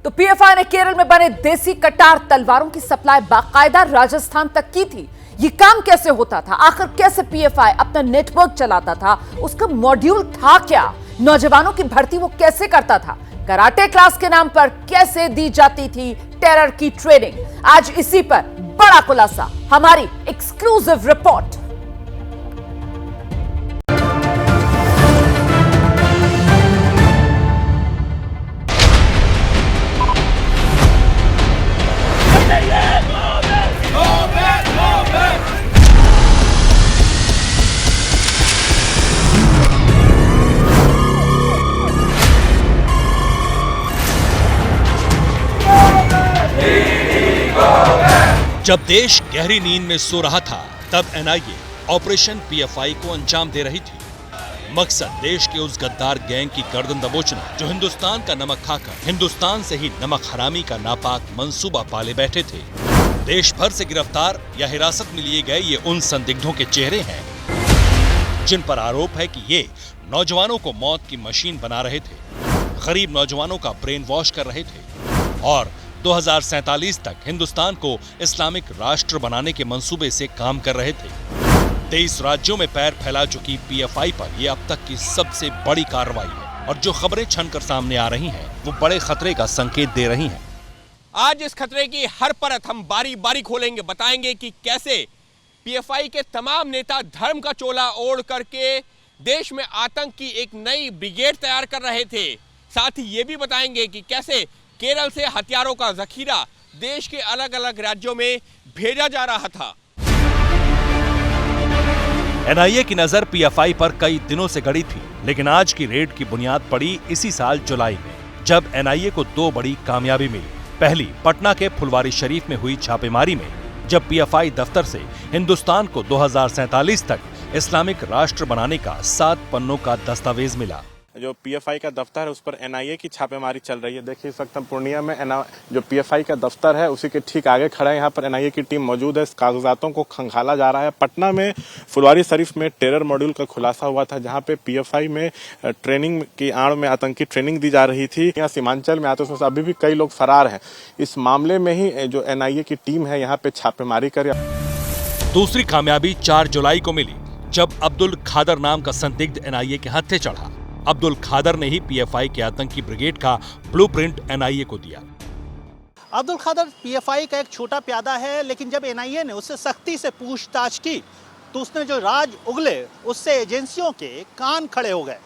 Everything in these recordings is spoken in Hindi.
तो पीएफआई ने केरल में बने देसी कटार तलवारों की सप्लाई बाकायदा राजस्थान तक की थी। ये काम कैसे होता था, आखिर कैसे पीएफआई अपना नेटवर्क चलाता था, उसका मॉड्यूल था क्या, नौजवानों की भर्ती वो कैसे करता था, कराटे क्लास के नाम पर कैसे दी जाती थी टेरर की ट्रेनिंग, आज इसी पर बड़ा खुलासा, हमारी एक्सक्लूसिव रिपोर्ट। जब देश गहरी नींद में सो रहा था, तब एनआईए ऑपरेशन पीएफआई को अंजाम दे रही थी। मकसद देश के उस गद्दार गैंग की गर्दन दबोचना जो हिंदुस्तान का नमक खाकर हिंदुस्तान से ही नमक हरामी का नापाक मंसूबा पाले बैठे थे। देश भर से गिरफ्तार या हिरासत में लिए गए ये उन संदिग्धों के चेहरे हैं जिन पर आरोप है कि ये नौजवानों को मौत की मशीन बना रहे थे, गरीब नौजवानों का ब्रेन वॉश कर रहे थे और 2047 तक हिंदुस्तान को इस्लामिक राष्ट्र बनाने के मंसूबे से काम कर रहे थे। 23 राज्यों में पैर फैला चुकी पीएफआई पर यह अब तक की सबसे बड़ी कार्रवाई है और जो खबरें छनकर सामने आ रही हैं, वो बड़े खतरे का संकेत दे रही हैं। आज इस खतरे की हर परत हम बारी बारी खोलेंगे, बताएंगे कि कैसे पीएफआई के तमाम नेता धर्म का चोला ओढ़ करके देश में आतंक की एक नई ब्रिगेड तैयार कर रहे थे। साथ ही ये भी बताएंगे कि कैसे केरल से हथियारों का जखीरा देश के अलग अलग राज्यों में भेजा जा रहा था। एनआईए की नजर पीएफआई पर कई दिनों से गड़ी थी, लेकिन आज की रेड की बुनियाद पड़ी इसी साल जुलाई में, जब एनआईए को दो बड़ी कामयाबी मिली। पहली, पटना के फुलवारी शरीफ में हुई छापेमारी में, जब पीएफआई दफ्तर से हिंदुस्तान को 2047 तक इस्लामिक राष्ट्र बनाने का 7 पन्नों का दस्तावेज मिला। जो पीएफआई का दफ्तर है उस पर एनआईए की छापेमारी चल रही है। देखिए इस वक्त हम पूर्णिया में जो पीएफआई का दफ्तर है उसी के ठीक आगे खड़ा है। यहाँ पर एनआईए की टीम मौजूद है। इस कागजातों को खंगाला जा रहा है। पटना में फुलवारी शरीफ में टेरर मॉड्यूल का खुलासा हुआ था, जहाँ पे पीएफआई में ट्रेनिंग की आड़ में आतंकी ट्रेनिंग दी जा रही थी। यहाँ सीमांचल में आते उसमें अभी भी कई लोग फरार हैं। इस मामले में ही जो एनआईए की टीम है यहाँ पे छापेमारी कर। दूसरी कामयाबी 4 जुलाई को मिली, जब अब्दुल खादर नाम का संदिग्ध एनआईए के हत्थे चढ़ा। अब्दुल खादर ने ही पीएफआई के आतंकी ब्रिगेड का ब्लूप्रिंट एनआईए को दिया। अब्दुल खादर पीएफआई का एक छोटा प्यादा है, लेकिन जब एनआईए ने उससे सख्ती से पूछताछ की तो उसने जो राज उगले उससे एजेंसियों के कान खड़े हो गए।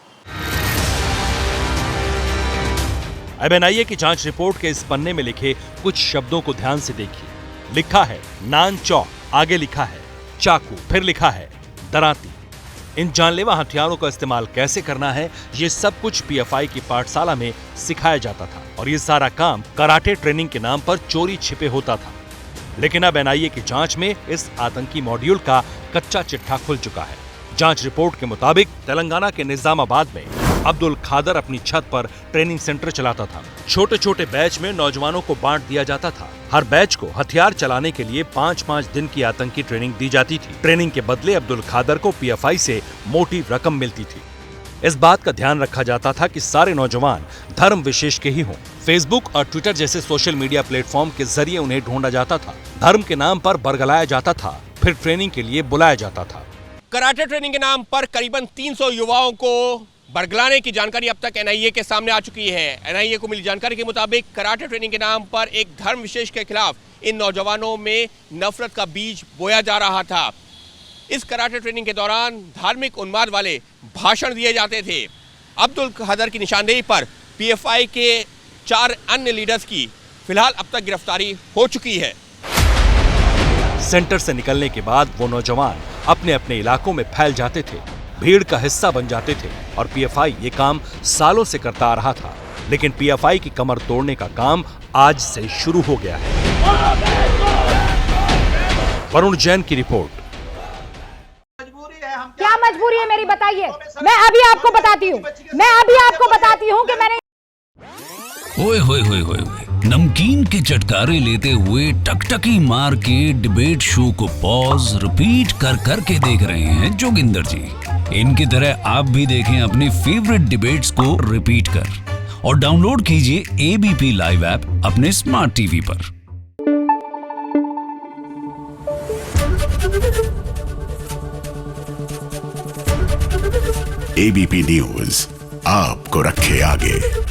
अब एनआईए की जांच रिपोर्ट के इस पन्ने में लिखे कुछ शब्दों को ध्यान से देखिए। लिखा है नान चौक, आगे लिखा है चाकू, फिर लिखा है दराती। इन जानलेवा हथियारों का इस्तेमाल कैसे करना है, ये सब कुछ पीएफआई की पाठशाला में सिखाया जाता था और ये सारा काम कराटे ट्रेनिंग के नाम पर चोरी छिपे होता था। लेकिन अब एनआईए की जांच में इस आतंकी मॉड्यूल का कच्चा चिट्ठा खुल चुका है। जांच रिपोर्ट के मुताबिक तेलंगाना के निजामाबाद में अब्दुल खादर अपनी छत पर ट्रेनिंग सेंटर चलाता था। छोटे छोटे बैच में नौजवानों को बांट दिया जाता था। हर बैच को हथियार चलाने के लिए 5-5 दिन की आतंकी ट्रेनिंग दी जाती थी। ट्रेनिंग के बदले अब्दुल खादर को पीएफआई से मोटी रकम मिलती थी। इस बात का ध्यान रखा जाता था कि सारे नौजवान धर्म विशेष के ही हों। फेसबुक और ट्विटर जैसे सोशल मीडिया प्लेटफॉर्म के जरिए उन्हें ढूंढा जाता था। धर्म के नाम पर बरगलाया जाता था, फिर ट्रेनिंग के लिए बुलाया जाता था। कराटे ट्रेनिंग के नाम पर करीबन 300 युवाओं को बरगलाने की जानकारी अब तक एनआईए के सामने आ चुकी है। एनआईए को मिली जानकारी के मुताबिक कराटे ट्रेनिंग के नाम पर एक धर्म विशेष के खिलाफ इन नौजवानों में नफरत का बीज बोया जा रहा था। इस कराटे ट्रेनिंग के दौरान धार्मिक उन्माद वाले भाषण दिए जाते थे। अब्दुल खादर की निशानदेही पर पीएफआई के 4 अन्य लीडर्स की फिलहाल अब तक गिरफ्तारी हो चुकी है। सेंटर से निकलने के बाद वो नौजवान अपने अपने इलाकों में फैल जाते थे, भीड़ का हिस्सा बन जाते थे और पीएफआई ये काम सालों से करता आ रहा था। लेकिन पीएफआई की कमर तोड़ने का काम आज से शुरू हो गया है। वरुण जैन की रिपोर्ट। क्या मजबूरी है मेरी, बताइए। मैं अभी आपको बताती हूँ कि मैंने ओए होए होए होए नमकीन के चटकारे लेते हुए टकटकी मार के डिबेट शो को पॉज रिपीट कर करके देख रहे हैं जोगिंदर जी। इनकी तरह आप भी देखें अपनी फेवरेट डिबेट्स को रिपीट कर और डाउनलोड कीजिए एबीपी लाइव ऐप अपने स्मार्ट टीवी पर। एबीपी न्यूज आपको रखे आगे।